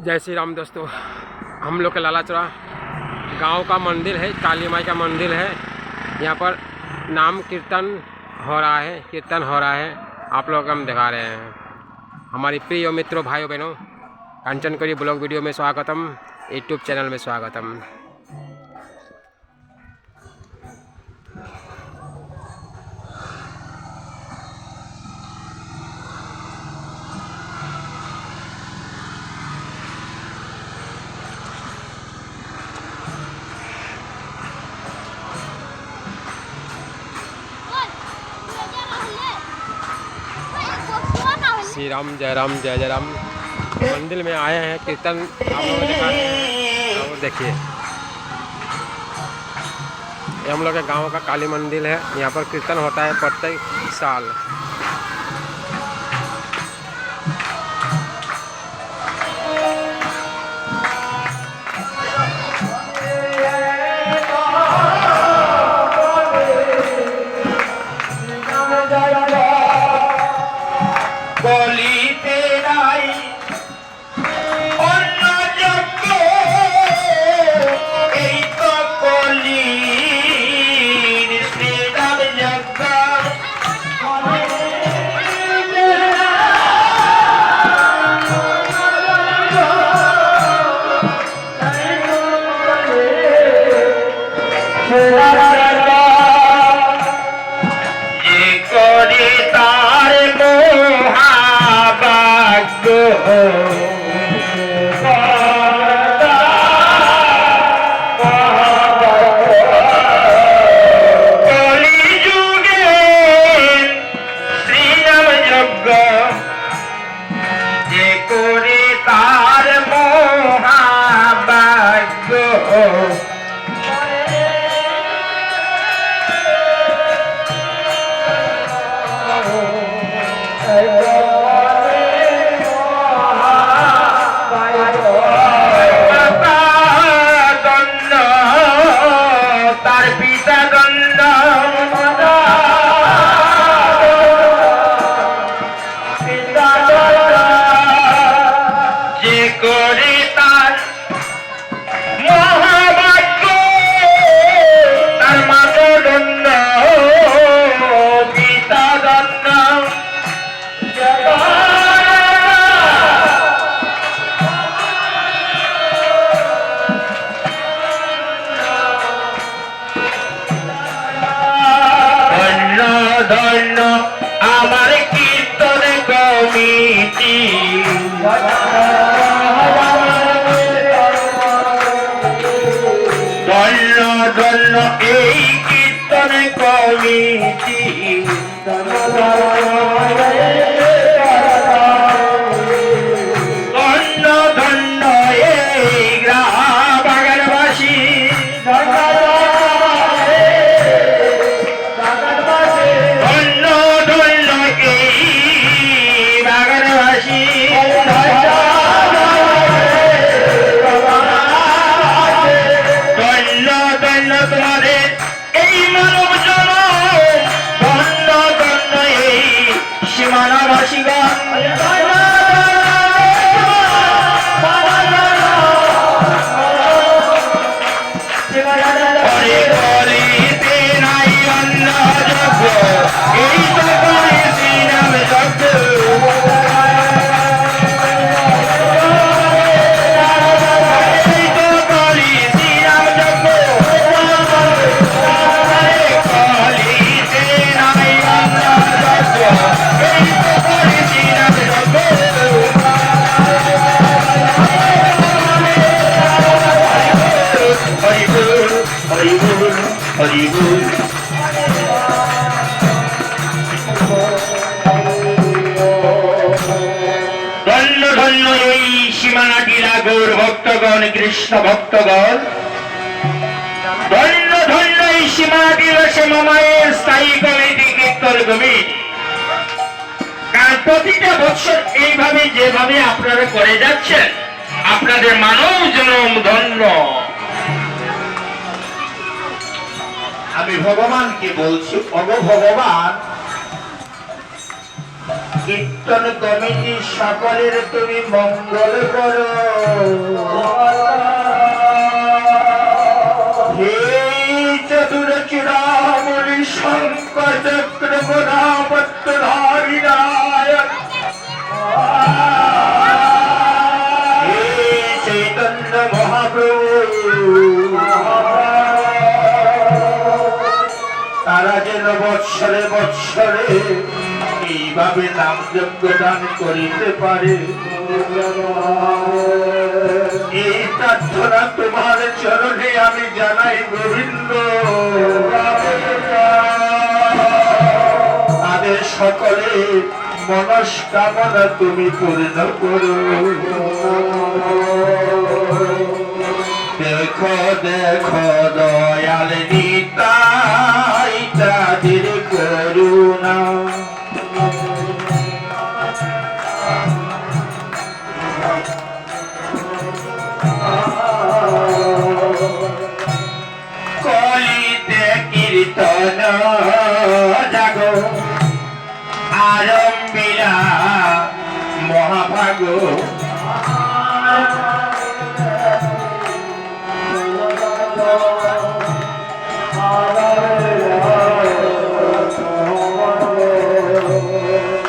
जय श्री राम दोस्तों। हम लोग के लालाचौरा गांव का मंदिर है, काली माई का मंदिर है। यहाँ पर नाम कीर्तन हो रहा है, आप लोगों को हम दिखा रहे हैं। हमारी प्रिय मित्रों, भाइयों बहनों, कंचन करी ब्लॉग वीडियो में स्वागतम, यूट्यूब चैनल में स्वागतम। श्री राम, जय राम, जय जय राम। मंदिर में आए हैं, कीर्तन आप लोगों को दिखाते हैं। और देखिए, ये हम लोग के गांव का काली मंदिर है। यहाँ पर कीर्तन होता है प्रत्येक साल। আমার কীর্তন কমিটি ধন্য ধন্য এই কীর্তন কমিটি ধন্য ধন্য এই গ্রাম বাগানবাসী তোমাদের এই মানব জনম ধন্য ধন্য এই সীমানাবাসীগণ হরে করিতে নাই অন্য যজ্ঞ এই তো করে শ্রীরাম যজ্ঞ ধন্য ধন্য এই সীমানাটিরা গৌর ভক্তগণ, কৃষ্ণ ভক্তগণ, ধন্য ধন্য এই সীমানাটির শ্যামামায়ের স্থায়ী কমিটি, কীর্তন কমিটি। কারণ প্রতিটা বছর এইভাবে যেভাবে আপনারা করে যাচ্ছেন, আপনাদের মানব জনম ধন্য। আমি ভগবানকে বলছি, ভগবান কীর্তন কমিটি সকলের তুমি মঙ্গল করো। হে চতুর চূড়ামণি শঙ্কর চক্র গদাপদ্মধারী নায়ক, হে চৈতন্য মহাপ্রভু, তারা যেন বৎসরে বৎসরে এইভাবে নাম যজ্ঞ দান করিতে পারে, এই প্রার্থনা তোমার চরণে আমি জানাই গোবিন্দ। তাদের সকলে মনস্কামনা তুমি পূর্ণ করো। দেখো দেখো দয়াল নিতাই তাদের করুণা, কলিতে কীর্তন জাগো আরম্ভিলা মহাভাগ,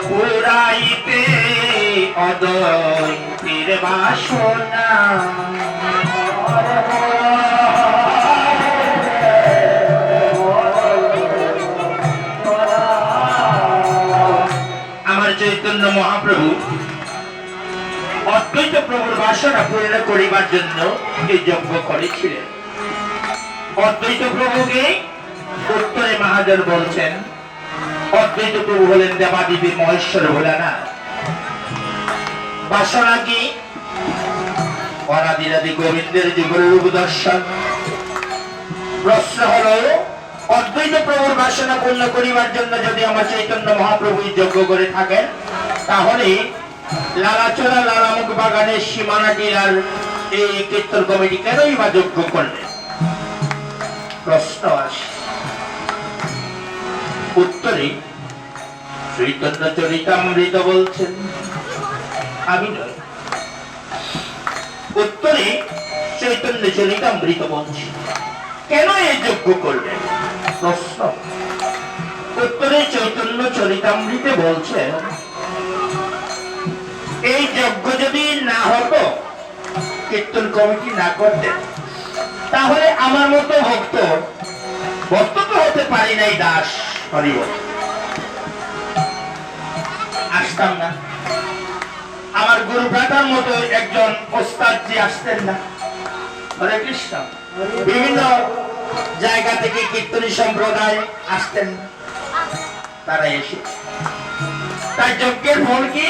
পুরাইতে অদৈতের বাসনা, আমার চৈতন্য মহাপ্রভু অদ্বৈত প্রভুর বাসনা পূর্ণ করিবার জন্য এই যজ্ঞ করেছিলেন। অদ্বৈত প্রভুকে উত্তরে মহাজন বলছেন, অদ্বৈত প্রভু হলেন দেবাদেবী মহেশ্বর ভোলানাথ। বাসনা কি? অনাদিরাদি গোবিন্দের যুগরূপ দর্শন। প্রশ্ন হলো, অদ্বৈত প্রভুর বাসনা পূর্ণ করিবার জন্য যদি আমার চৈতন্য মহাপ্রভু যজ্ঞ করে থাকেন, তাহলে লালাচোরা লালামুখ বাগানের সীমানাটির আর এই কীর্তন কমিটি কেনই বা যজ্ঞ করলেন? প্রশ্ন আসে। উত্তরে চৈতন্য চরিতামৃত বলছেন, আমি নয়। উত্তরে চৈতন্য চরিতামৃত বলছি, কেন এই যজ্ঞ করলেন? প্রশ্ন। উত্তরে চৈতন্য চরিতামৃতে বলছেন, এই যজ্ঞ যদি না হতো, কীর্তন কমিটি না করতেন, তাহলে আমার মতো ভক্ত ভক্ত তো হতে পারি নাই, দাস হরিবল আসতাম না। আমার গুরু ভ্রাতার মতো একজন ওস্তাদজি আসতেন না। হরে কৃষ্ণ। বিভিন্ন জায়গা থেকে কীর্তনী সম্প্রদায় আসতেন না, তারা এসে তাই যজ্ঞের ফল কি?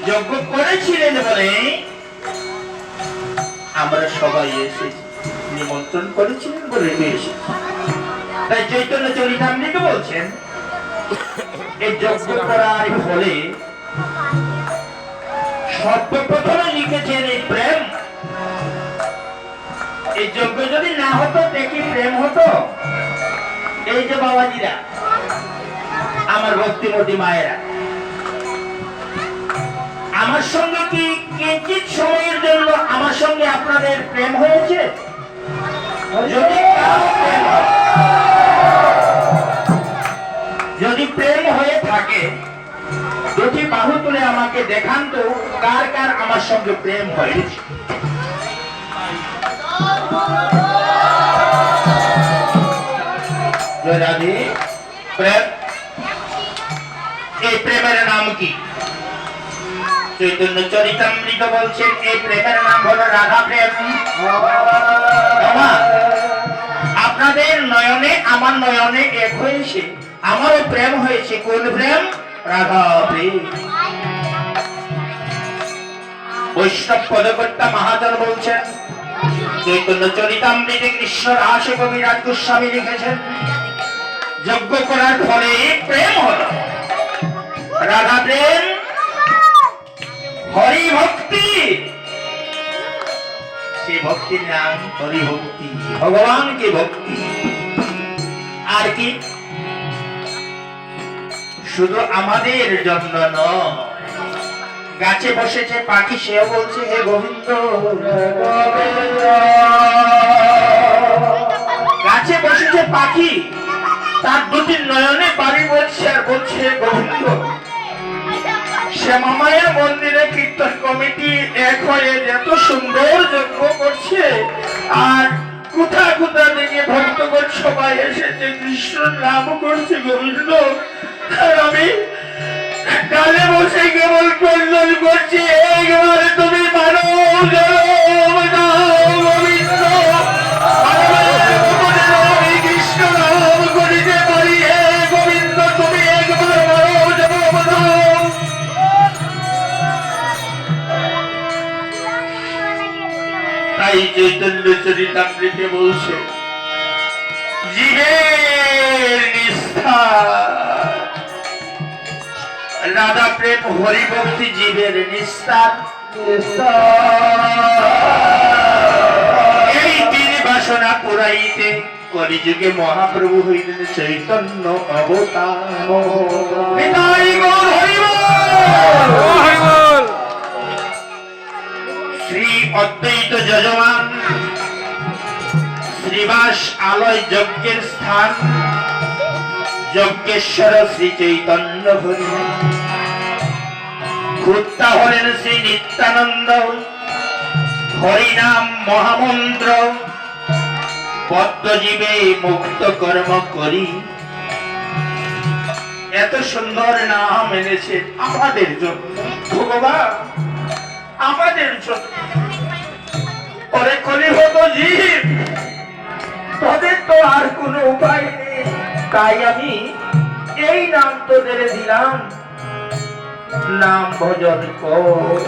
যজ্ঞ করেছিলেন বলে আমরা সবাই এসেছি, নিমন্ত্রণ করেছিলেন বলে এসেছি। তাই চৈতন্য চরিতামৃত বলছেন, এই যজ্ঞ করার ফলে সর্বপ্রথমে লিখেছেন এই প্রেম। এই যজ্ঞ যদি না হতো, দেখি প্রেম হতো। এই যে বাবাজিরা, আমার ভক্তিমতী মায়েরা, আমার সঙ্গে কি কিঞ্চিত সময়ের জন্য আমার সঙ্গে আপনাদের প্রেম হয়েছে? যদি প্রেম হয়ে থাকে, দুটি বাহু তুলে আমাকে দেখান তো, কার কার আমার সঙ্গে প্রেম হয়েছে। প্রেম, এই প্রেমের নাম কি? চৈতন্য চরিতামৃত বলছেন, এই প্রেমের নাম হলো রাধা প্রেম। আপনাদের নয়নে আমার নয়নে এক হয়েছে, আমারও প্রেম হয়েছে। কোন প্রেম? রাধা প্রেম। বৈষ্ণব পদকর্তা মহাজন বলছেন, চৈতন্য চরিতামৃতে কৃষ্ণ রাস কবিরাজ গোস্বামী লিখেছেন, যজ্ঞ করার ফলে প্রেম হল রাধা প্রেম, হরি ভক্তি। সে ভক্তির নাম হরি ভক্তি, ভগবানকে ভক্তি। আর কি? শুধু আমাদের জন্য নয়, গাছে বসেছে পাখি, সেও বলছে হে গোবিন্দ গোবিন্দ। গাছে বসেছে পাখি, তার দুটি নয়নে বাড়ি বলছে আর বলছে হে গোবিন্দ। শ্যামা মায়ের মন্দিরে কীর্তন কমিটি এক হয়ে এত সুন্দর যজ্ঞ করছে, আর কোথা কোথা থেকে ভক্তগণ সবাই এসেছে কৃষ্ণ নাম করছে গোবিন্দ, আর আমি কালে বসে কেবল কল্যাণ করছি। এইবার তুমি মানো গোবিন্দ, আমি কৃষ্ণ নাম করিতে পারি। হে গোবিন্দ, তুমি একবার মানো। তাই চৈতন্য চরিতামৃতে বলছে জীবের নিষ্ঠা, রাধা প্রেম হরি ভক্তি জীবের নিস্তার। এই তিন বাসনা পুরাইতে কলিযুগে মহাপ্রভু হইলেন চৈতন্য অবতার। নিতাই গৌর হরি বল। শ্রী অদ্বৈত যজমান শ্রীবাস আলয় যজ্ঞের স্থান, যজ্ঞেশ্বর শ্রী চৈতন্য হরি, খুত্তা হলেন শ্রী নিত্যানন্দ। হরিনাম মহামন্ত্র পদ্মজীবে মুক্ত কর্ম করি। এত সুন্দর নাম এনেছে আমাদের জন্য ভগবান, আমাদের জন্য। পরে কলি হতো জীব, তোদের তো আর কোনো উপায় নেই, তাই আমি এই নাম তোদের দিলাম, নাম ভজন কর।